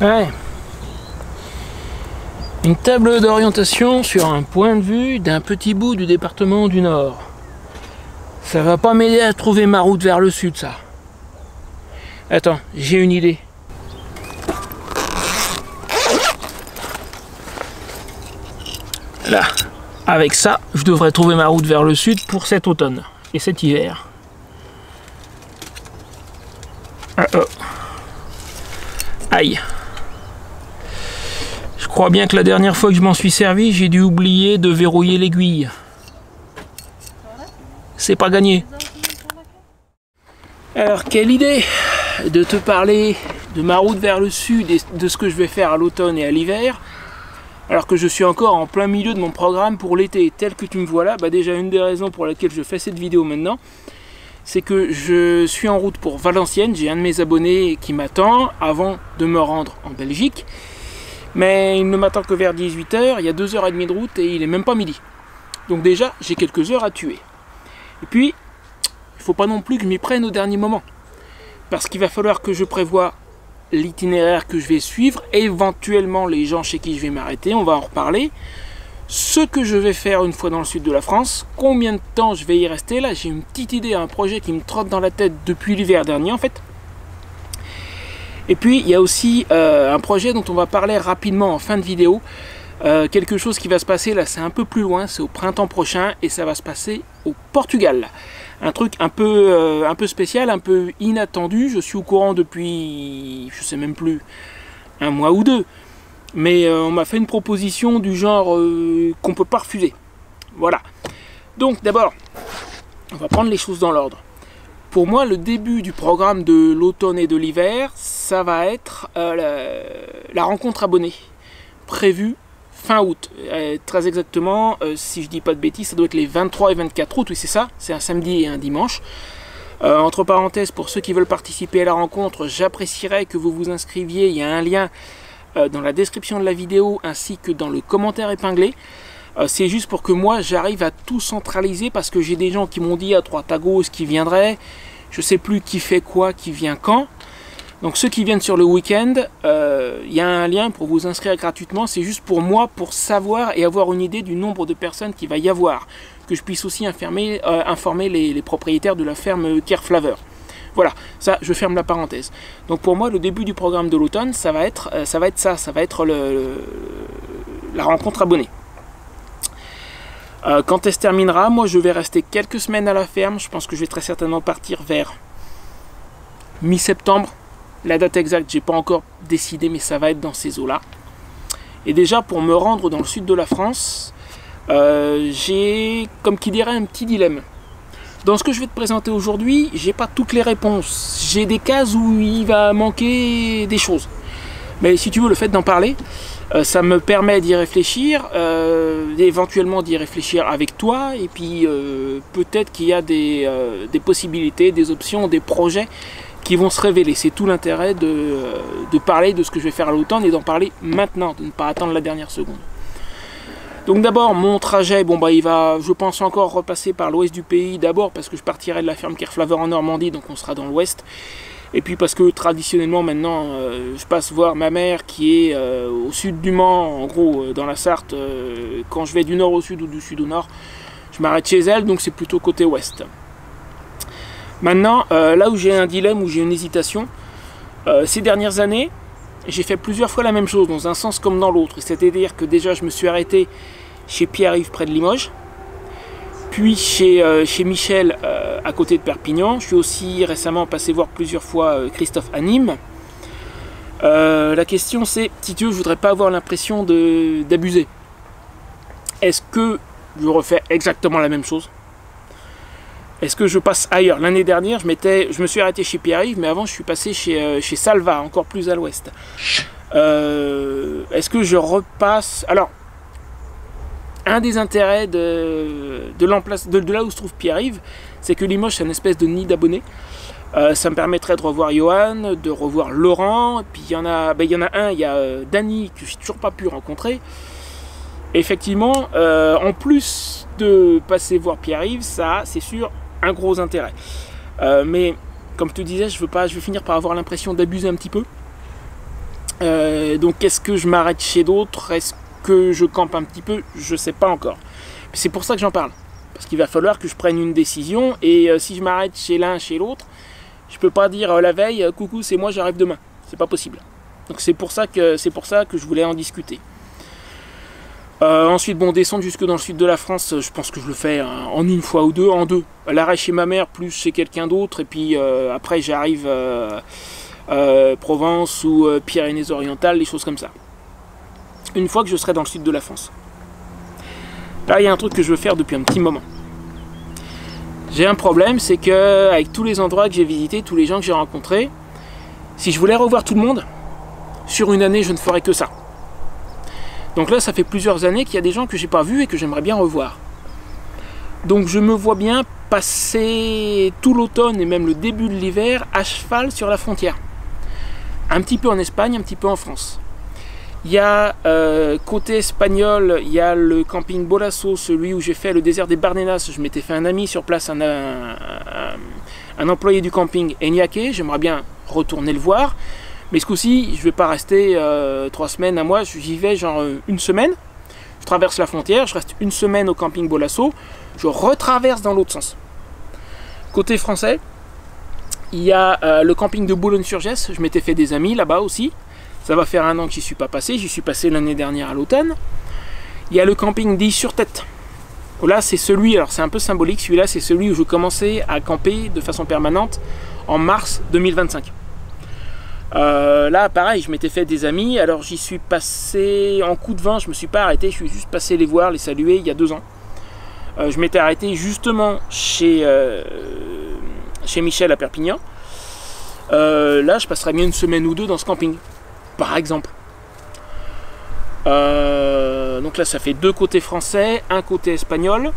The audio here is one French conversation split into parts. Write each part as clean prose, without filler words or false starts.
Ouais. Une table d'orientation sur un point de vue d'un petit bout du département du Nord. Ça va pas m'aider à trouver ma route vers le sud, ça. Attends, j'ai une idée. Là, avec ça, je devrais trouver ma route vers le sud pour cet automne et cet hiver. Aïe. Je crois bien que la dernière fois que je m'en suis servi, j'ai dû oublier de verrouiller l'aiguille. C'est pas gagné. Alors, quelle idée de te parler de ma route vers le sud et de ce que je vais faire à l'automne et à l'hiver, alors que je suis encore en plein milieu de mon programme pour l'été, tel que tu me vois là. Bah déjà, une des raisons pour laquelle je fais cette vidéo maintenant, c'est que je suis en route pour Valenciennes. J'ai un de mes abonnés qui m'attend avant de me rendre en Belgique. Mais il ne m'attend que vers 18 h, il y a 2h30 de route et il est même pas midi. Donc déjà, j'ai quelques heures à tuer. Et puis, il ne faut pas non plus que je m'y prenne au dernier moment. Parce qu'il va falloir que je prévoie l'itinéraire que je vais suivre, éventuellement les gens chez qui je vais m'arrêter, on va en reparler. Ce que je vais faire une fois dans le sud de la France, combien de temps je vais y rester. Là, j'ai une petite idée, un projet qui me trotte dans la tête depuis l'hiver dernier en fait. Et puis, il y a aussi un projet dont on va parler rapidement en fin de vidéo. Quelque chose qui va se passer, là c'est un peu plus loin, c'est au printemps prochain et ça va se passer au Portugal. Un truc un peu spécial, un peu inattendu. Je suis au courant depuis, je sais même plus, un mois ou deux. Mais on m'a fait une proposition du genre qu'on ne peut pas refuser. Voilà. Donc d'abord, on va prendre les choses dans l'ordre. Pour moi, le début du programme de l'automne et de l'hiver, ça va être la rencontre abonnée, prévue fin août. Très exactement, si je dis pas de bêtises, ça doit être les 23 et 24 août, oui c'est ça, c'est un samedi et un dimanche. Entre parenthèses, pour ceux qui veulent participer à la rencontre, j'apprécierais que vous vous inscriviez, il y a un lien dans la description de la vidéo ainsi que dans le commentaire épinglé. C'est juste pour que moi j'arrive à tout centraliser parce que j'ai des gens qui m'ont dit à droite à gauche qui viendraient, je sais plus qui fait quoi, qui vient quand. Donc ceux qui viennent sur le week-end, il y a un lien pour vous inscrire gratuitement, c'est juste pour moi, pour savoir et avoir une idée du nombre de personnes qu'il va y avoir, que je puisse aussi informer les propriétaires de la ferme Kerflaver. Voilà, ça je ferme la parenthèse. Donc pour moi le début du programme de l'automne, ça va être la rencontre abonnée. Quand elle se terminera, moi je vais rester quelques semaines à la ferme, je pense que je vais très certainement partir vers mi-septembre. La date exacte, j'ai pas encore décidé, mais ça va être dans ces eaux-là. Et déjà, pour me rendre dans le sud de la France, j'ai, comme qui dirait, un petit dilemme. Dans ce que je vais te présenter aujourd'hui, j'ai pas toutes les réponses. J'ai des cases où il va manquer des choses. Mais si tu veux, le fait d'en parler, ça me permet d'y réfléchir, éventuellement d'y réfléchir avec toi, et puis peut-être qu'il y a des possibilités, des options, des projets qui vont se révéler. C'est tout l'intérêt de parler de ce que je vais faire à l'automne et d'en parler maintenant, de ne pas attendre la dernière seconde. Donc d'abord, mon trajet, bon bah il va, je pense encore repasser par l'ouest du pays, d'abord parce que je partirai de la ferme Kerflaver en Normandie, donc on sera dans l'ouest, et puis parce que traditionnellement maintenant, je passe voir ma mère qui est au sud du Mans, en gros dans la Sarthe, quand je vais du nord au sud ou du sud au nord, je m'arrête chez elle, donc c'est plutôt côté ouest. Maintenant, là où j'ai un dilemme, où j'ai une hésitation, ces dernières années, j'ai fait plusieurs fois la même chose, dans un sens comme dans l'autre. C'est-à-dire que déjà, je me suis arrêté chez Pierre-Yves, près de Limoges, puis chez Michel, à côté de Perpignan. Je suis aussi récemment passé voir plusieurs fois Christophe à Nîmes. La question c'est, si tu veux, je voudrais pas avoir l'impression d'abuser. Est-ce que je refais exactement la même chose ? Est-ce que je passe ailleurs? L'année dernière, je me suis arrêté chez Pierre-Yves, mais avant, je suis passé chez Salva, encore plus à l'ouest. Est-ce que je repasse... Alors, un des intérêts de là où se trouve Pierre-Yves, c'est que Limoges, c'est une espèce de nid d'abonnés. Ça me permettrait de revoir Johan, de revoir Laurent, et puis il y en a un, il y a Dany, que je n'ai toujours pas pu rencontrer. Et effectivement, en plus de passer voir Pierre-Yves, ça, c'est sûr, un gros intérêt. Mais comme je te disais, je vais finir par avoir l'impression d'abuser un petit peu. Donc est-ce que je m'arrête chez d'autres? Est-ce que je campe un petit peu? Je sais pas encore. C'est pour ça que j'en parle. Parce qu'il va falloir que je prenne une décision. Et si je m'arrête chez l'un, chez l'autre, je peux pas dire la veille, coucou, c'est moi, j'arrive demain. C'est pas possible. Donc c'est pour ça que je voulais en discuter. Ensuite, bon, descendre jusque dans le sud de la France, je pense que je le fais en une fois ou deux, en deux. L'arrêt chez ma mère, plus chez quelqu'un d'autre, et puis après j'arrive Provence ou Pyrénées-Orientales, des choses comme ça. Une fois que je serai dans le sud de la France. Là, il y a un truc que je veux faire depuis un petit moment. J'ai un problème, c'est que avec tous les endroits que j'ai visités, tous les gens que j'ai rencontrés, si je voulais revoir tout le monde, sur une année, je ne ferais que ça. Donc là, ça fait plusieurs années qu'il y a des gens que j'ai pas vus et que j'aimerais bien revoir. Donc je me vois bien passer tout l'automne et même le début de l'hiver à cheval sur la frontière. Un petit peu en Espagne, un petit peu en France. Il y a côté espagnol, il y a le camping Bolasso, celui où j'ai fait le désert des Bardenas. Je m'étais fait un ami sur place, un employé du camping Eñaque. J'aimerais bien retourner le voir. Mais ce coup-ci, je ne vais pas rester 3 semaines à moi, j'y vais genre une semaine. Je traverse la frontière, je reste une semaine au camping Bolasso, je retraverse dans l'autre sens. Côté français, il y a le camping de Boulogne-sur-Gesse, je m'étais fait des amis là-bas aussi. Ça va faire 1 an que j'y suis pas passé, j'y suis passé l'année dernière à l'automne. Il y a le camping d'Is-sur-Tête. Là, c'est celui, alors c'est un peu symbolique, celui-là c'est celui où je commençais à camper de façon permanente en mars 2025. Là pareil, je m'étais fait des amis, alors j'y suis passé en coup de vent, je me suis pas arrêté, je suis juste passé les voir, les saluer il y a 2 ans. Je m'étais arrêté justement chez Michel à Perpignan. Là je passerais bien une semaine ou 2 dans ce camping, par exemple. Donc là ça fait 2 côtés français, 1 côté espagnol.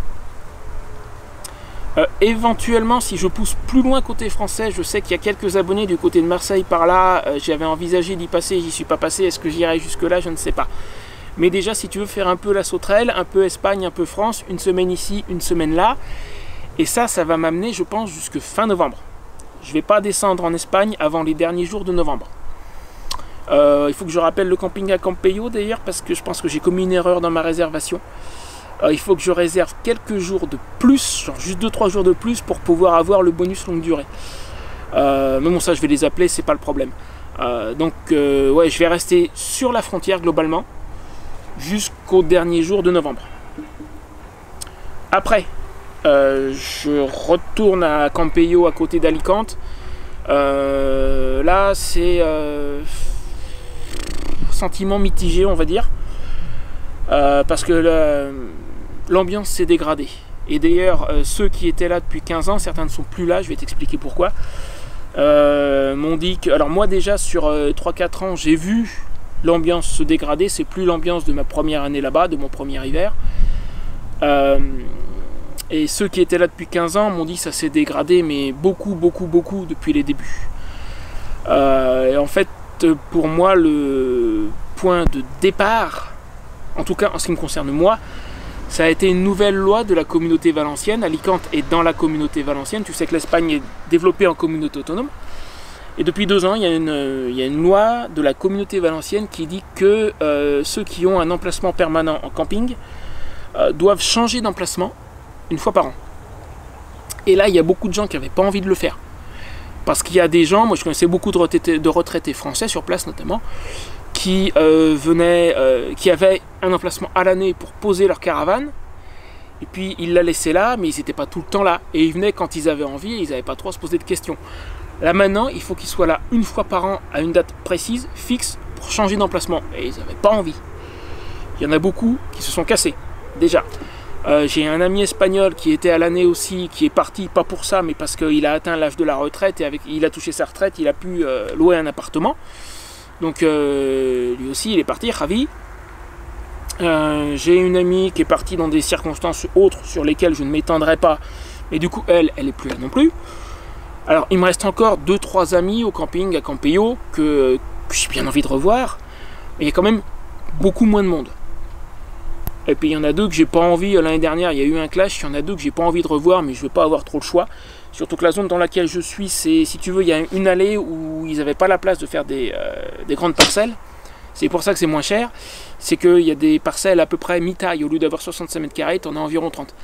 Éventuellement, si je pousse plus loin côté français, je sais qu'il y a quelques abonnés du côté de Marseille par là, j'avais envisagé d'y passer, j'y suis pas passé, est-ce que j'irai jusque là, je ne sais pas. Mais déjà, si tu veux faire un peu la sauterelle, un peu Espagne, un peu France, une semaine ici, une semaine là, et ça va m'amener, je pense, jusque fin novembre. Je vais pas descendre en Espagne avant les derniers jours de novembre. Il faut que je rappelle le camping à Campello d'ailleurs, parce que je pense que j'ai commis une erreur dans ma réservation. Il faut que je réserve quelques jours de plus, genre juste 2-3 jours de plus pour pouvoir avoir le bonus longue durée. Mais bon, ça je vais les appeler, c'est pas le problème. Donc ouais, je vais rester sur la frontière globalement jusqu'au dernier jour de novembre. Après, je retourne à Campello à côté d'Alicante. Là, c'est sentiment mitigé, on va dire. Parce que l'ambiance s'est dégradée. Et d'ailleurs, ceux qui étaient là depuis 15 ans, certains ne sont plus là, je vais t'expliquer pourquoi. M'ont dit que... Alors moi déjà, sur 3-4 ans, j'ai vu l'ambiance se dégrader. C'est plus l'ambiance de ma première année là-bas, de mon premier hiver. Et ceux qui étaient là depuis 15 ans m'ont dit que ça s'est dégradé, mais beaucoup depuis les débuts. Et en fait, pour moi, le point de départ, en tout cas en ce qui me concerne moi, ça a été une nouvelle loi de la communauté valencienne. Alicante est dans la communauté valencienne. Tu sais que l'Espagne est développée en communauté autonome. Et depuis 2 ans, il y a une loi de la communauté valencienne qui dit que ceux qui ont un emplacement permanent en camping doivent changer d'emplacement une fois par an. Et là, il y a beaucoup de gens qui n'avaient pas envie de le faire. Parce qu'il y a des gens, moi je connaissais beaucoup de retraités français sur place notamment, qui qui avaient un emplacement à l'année pour poser leur caravane, et puis ils la laissaient là, mais ils n'étaient pas tout le temps là, et ils venaient quand ils avaient envie, et ils n'avaient pas trop à se poser de questions. Là maintenant, il faut qu'ils soient là une fois par an, à une date précise, fixe, pour changer d'emplacement, et ils n'avaient pas envie. Il y en a beaucoup qui se sont cassés, déjà. J'ai un ami espagnol qui était à l'année aussi, qui est parti, pas pour ça, mais parce qu'il a atteint l'âge de la retraite, et il a touché sa retraite, il a pu louer un appartement. Donc lui aussi il est parti, ravi. J'ai une amie qui est partie dans des circonstances autres sur lesquelles je ne m'étendrai pas, mais du coup elle est plus là non plus. Alors il me reste encore 2-3 amis au camping à Campello que j'ai bien envie de revoir, mais il y a quand même beaucoup moins de monde. Et puis il y en a 2 que j'ai pas envie, l'année dernière il y a eu un clash, il y en a 2 que j'ai pas envie de revoir, mais je vais pas avoir trop le choix. Surtout que la zone dans laquelle je suis, c'est, si tu veux, il y a une allée où ils n'avaient pas la place de faire des grandes parcelles. C'est pour ça que c'est moins cher. C'est qu'il y a des parcelles à peu près mi-taille. Au lieu d'avoir 65 mètres carrés, tu en as environ 30.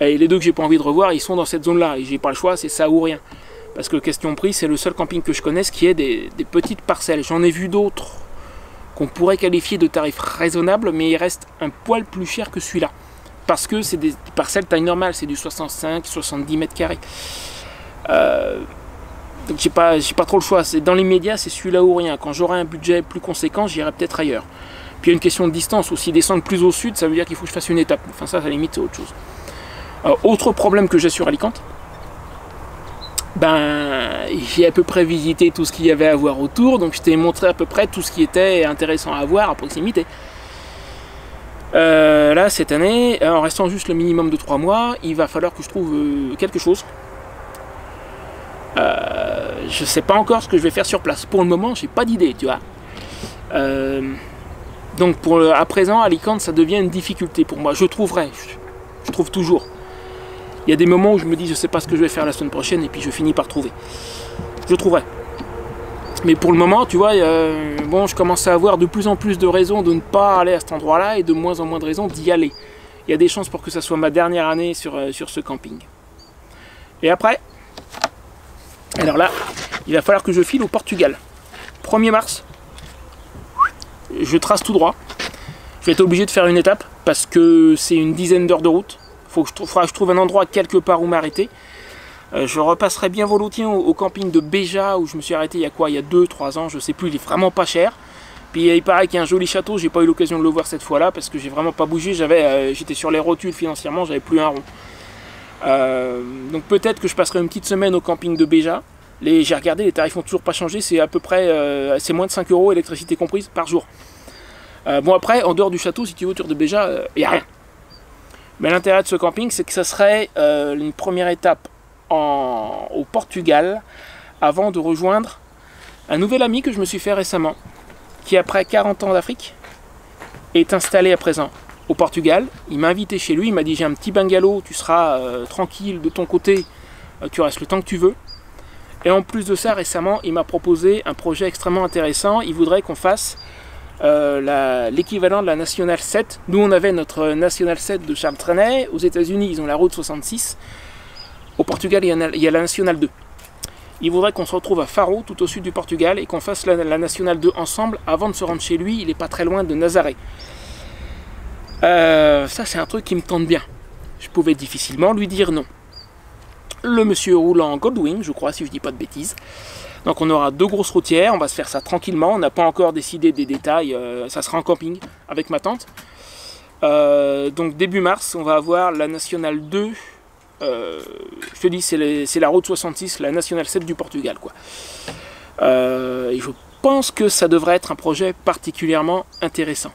Et les deux que j'ai pas envie de revoir, ils sont dans cette zone-là. Et j'ai pas le choix, c'est ça ou rien. Parce que question prix, c'est le seul camping que je connaisse qui est des petites parcelles. J'en ai vu d'autres qu'on pourrait qualifier de tarifs raisonnables, mais ils restent un poil plus cher que celui-là. Parce que c'est des parcelles taille normale, c'est du 65-70 mètres carrés. Donc j'ai pas trop le choix. Dans l'immédiat, c'est celui-là ou rien. Quand j'aurai un budget plus conséquent, j'irai peut-être ailleurs. Puis il y a une question de distance aussi. Descendre plus au sud, ça veut dire qu'il faut que je fasse une étape. Enfin ça, à la limite, c'est autre chose. Autre problème que j'ai sur Alicante, j'ai à peu près visité tout ce qu'il y avait à voir autour. Donc je t'ai montré à peu près tout ce qui était intéressant à voir à proximité. Là, cette année, en restant juste le minimum de 3 mois, il va falloir que je trouve quelque chose. Je sais pas encore ce que je vais faire sur place. Pour le moment, j'ai pas d'idée, tu vois. Donc à présent, Alicante, ça devient une difficulté pour moi. Je trouverai, je trouve toujours. Il y a des moments où je me dis, je sais pas ce que je vais faire la semaine prochaine, et puis je finis par trouver. Je trouverai. Mais pour le moment, tu vois, bon, je commence à avoir de plus en plus de raisons de ne pas aller à cet endroit-là et de moins en moins de raisons d'y aller. Il y a des chances pour que ça soit ma dernière année sur ce camping. Et après, alors là, il va falloir que je file au Portugal. 1er mars, je trace tout droit. Je vais être obligé de faire une étape parce que c'est une dizaine d'heures de route. Faudra que je trouve un endroit quelque part où m'arrêter. Je repasserai bien volontiers au camping de Béja où je me suis arrêté il y a quoi, il y a 2-3 ans, je sais plus, il est vraiment pas cher. Puis il paraît qu'il y a un joli château, j'ai pas eu l'occasion de le voir cette fois-là parce que j'ai vraiment pas bougé, j'étais sur les rotules financièrement, j'avais plus un rond. Donc peut-être que je passerai une petite semaine au camping de Béja. J'ai regardé, les tarifs n'ont toujours pas changé, c'est à peu près, c'est moins de 5 €, électricité comprise, par jour. Bon après, en dehors du château, si tu veux autour de Béja, il n'y a rien. Mais l'intérêt de ce camping, c'est que ça serait une première étape au Portugal avant de rejoindre un nouvel ami que je me suis fait récemment qui après 40 ans d'Afrique est installé à présent au Portugal. Il m'a invité chez lui, il m'a dit j'ai un petit bungalow, tu seras tranquille de ton côté, tu restes le temps que tu veux. Et en plus de ça, récemment il m'a proposé un projet extrêmement intéressant. Il voudrait qu'on fasse l'équivalent de la Nationale 7. Nous on avait notre Nationale 7 de Charles Trenet, aux États-Unis ils ont la route 66. Au Portugal, il y a la Nationale 2. Il voudrait qu'on se retrouve à Faro, tout au sud du Portugal, et qu'on fasse la Nationale 2 ensemble avant de se rendre chez lui. Il n'est pas très loin de Nazaré. Ça, c'est un truc qui me tente bien. Je pouvais difficilement lui dire non. Le monsieur roule en Goldwing, je crois, si je dis pas de bêtises. Donc on aura 2 grosses routières, on va se faire ça tranquillement. On n'a pas encore décidé des détails. Ça sera en camping avec ma tante. Donc début mars, on va avoir la Nationale 2. Je te dis, c'est la route 66, la Nationale 7 du Portugal, quoi. Et je pense que ça devrait être un projet particulièrement intéressant.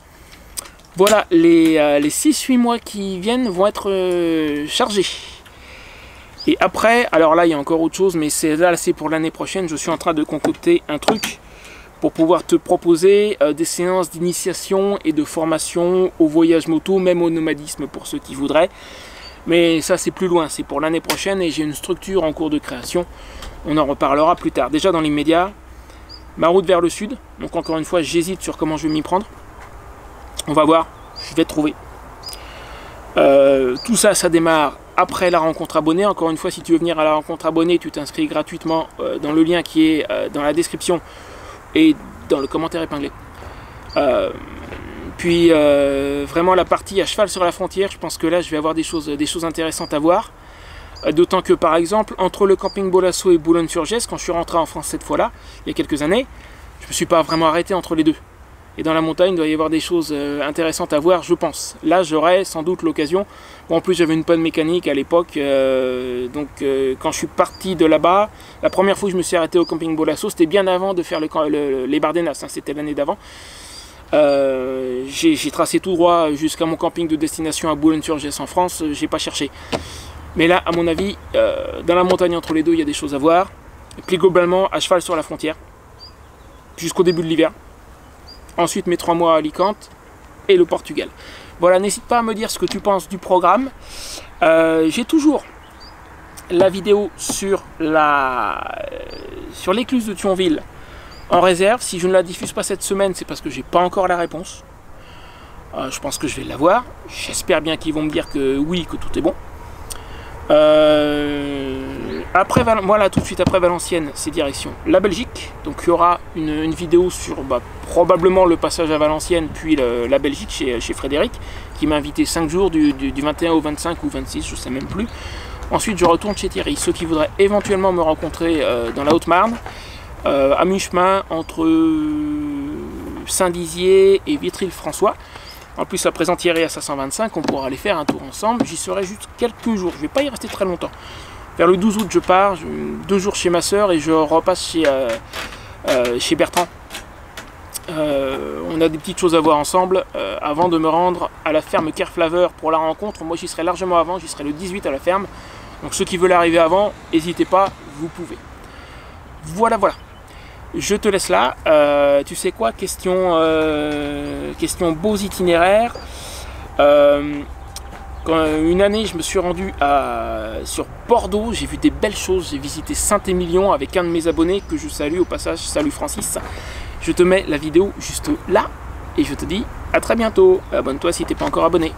Voilà, les 6-8 mois qui viennent vont être chargés. Et après, alors là, il y a encore autre chose, mais c'est pour l'année prochaine. Je suis en train de concocter un truc pour pouvoir te proposer des séances d'initiation et de formation au voyage moto, même au nomadisme pour ceux qui voudraient. Mais ça c'est plus loin, c'est pour l'année prochaine et j'ai une structure en cours de création. On en reparlera plus tard. Déjà dans l'immédiat, ma route vers le sud. Donc encore une fois, j'hésite sur comment je vais m'y prendre. On va voir, je vais trouver. Tout ça, ça démarre après la rencontre abonnée. Encore une fois, si tu veux venir à la rencontre abonnée, tu t'inscris gratuitement dans le lien qui est dans la description et dans le commentaire épinglé. Puis vraiment la partie à cheval sur la frontière, je pense que là je vais avoir des choses intéressantes à voir. D'autant que par exemple, entre le camping Bolasso et Boulogne-sur-Gesse, quand je suis rentré en France cette fois-là, il y a quelques années, je ne me suis pas vraiment arrêté entre les deux. Et dans la montagne, il doit y avoir des choses intéressantes à voir, je pense. Là, j'aurai sans doute l'occasion. Bon, en plus, j'avais une panne mécanique à l'époque. Quand je suis parti de là-bas, la première fois que je me suis arrêté au camping Bolasso, c'était bien avant de faire les Bardenas, hein, c'était l'année d'avant. J'ai tracé tout droit jusqu'à mon camping de destination à Boulogne-sur-Gesse en France, j'ai pas cherché. Mais là, à mon avis, dans la montagne entre les deux, il y a des choses à voir. Et puis globalement, à cheval sur la frontière, jusqu'au début de l'hiver. Ensuite, mes 3 mois à Alicante et le Portugal. Voilà, n'hésite pas à me dire ce que tu penses du programme. J'ai toujours la vidéo sur l'écluse de Thionville en réserve. Si je ne la diffuse pas cette semaine, c'est parce que j'ai pas encore la réponse. Je pense que je vais l'avoir. J'espère bien qu'ils vont me dire que oui, que tout est bon. Après, voilà, tout de suite après Valenciennes, c'est direction la Belgique. Donc il y aura une vidéo sur probablement le passage à Valenciennes, puis la Belgique chez Frédéric, qui m'a invité 5 jours du 21 au 25 ou 26, je ne sais même plus. Ensuite, je retourne chez Thierry. Ceux qui voudraient éventuellement me rencontrer dans la Haute-Marne, à mi-chemin entre Saint-Dizier et Vitry-le-François. En plus, à présent Thierry à 525, on pourra aller faire un tour ensemble. J'y serai juste quelques jours, je ne vais pas y rester très longtemps. Vers le 12 août, je pars, 2 jours chez ma soeur et je repasse chez Bertrand. On a des petites choses à voir ensemble avant de me rendre à la ferme Kerflaver pour la rencontre. Moi, j'y serai largement avant, j'y serai le 18 à la ferme. Donc ceux qui veulent arriver avant, n'hésitez pas, vous pouvez. Voilà, voilà. Je te laisse là. Tu sais quoi, question beaux itinéraires. Une année, je me suis rendu sur Bordeaux. J'ai vu des belles choses. J'ai visité Saint-Émilion avec un de mes abonnés que je salue au passage. Salut Francis. Je te mets la vidéo juste là et je te dis à très bientôt. Abonne-toi si tu n'es pas encore abonné.